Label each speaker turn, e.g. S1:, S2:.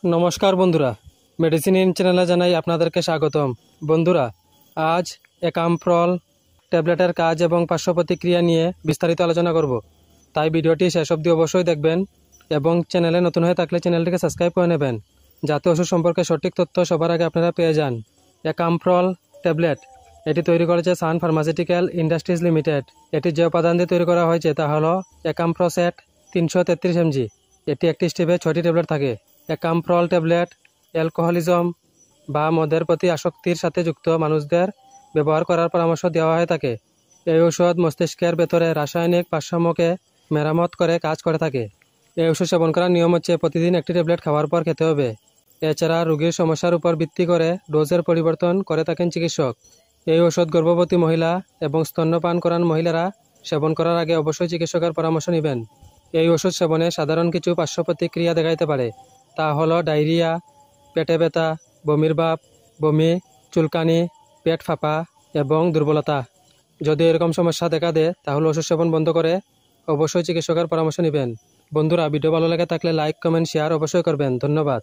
S1: নমস্কার বন্ধুরা, medicine in চ্যানেলে জানাই আপনাদেরকে স্বাগতম। বন্ধুরা, আজ একামপ্রল ট্যাবলেটের কাজ এবং পার্শ্ব প্রতিক্রিয়া নিয়ে বিস্তারিত আলোচনা করব, তাই ভিডিওটি শেষ অবধি অবশ্যই দেখবেন এবং চ্যানেলে নতুন হয়ে থাকলে চ্যানেলটিকে সাবস্ক্রাইব করে নেবেন, যাতে ওষুধ সম্পর্কে সঠিক তথ্য সবার আগে আপনারা পেয়ে যান। একামপ্রল ট্যাবলেট এটি তৈরি করেছে সান ফার্মাসিউটিক্যাল ইন্ডাস্ট্রিজ লিমিটেড। এটি যে উপাদান দিয়ে তৈরি করা হয়েছে তা হলো একামপ্রোসেট 333 mg। এটি একটি স্টিপে 6টি ট্যাবলেট থাকে। একামপ্রল ট্যাবলেট অ্যালকোহলিজম বা মদের প্রতি আসক্তির সাথে যুক্ত মানুষদের ব্যবহার করার পরামর্শ দেওয়া হয়ে থাকে। এই ঔষধ মস্তিষ্কের ভেতরে রাসায়নিক ভারসাম্যকে মেরামত করে কাজ করে থাকে। এই ওষুধ সেবন করার নিয়ম হচ্ছে প্রতিদিন একটি ট্যাবলেট খাওয়ার পর খেতে হবে। এছাড়া রোগীর সমস্যার উপর ভিত্তি করে ডোজের পরিবর্তন করে থাকেন চিকিৎসক। এই ওষুধ গর্ভবতী মহিলা এবং স্তন্যপান করান মহিলারা সেবন করার আগে অবশ্যই চিকিৎসকের পরামর্শ নেবেন। এই ওষুধ সেবনে সাধারণ কিছু পার্শ্ব প্রতিক্রিয়া দেখাইতে পারে, তা হলো ডায়রিয়া, পেটে ব্যথা, বমির ভাব, বমি, চুলকানি, পেট ফাঁপা এবং দুর্বলতা। যদি এরকম সমস্যা দেখা দেয় তাহলে ওষুধ সেবন বন্ধ করে অবশ্যই চিকিৎসকের পরামর্শ নেবেন। বন্ধুরা, ভিডিও ভালো লাগে থাকলে লাইক, কমেন্ট, শেয়ার অবশ্যই করবেন। ধন্যবাদ।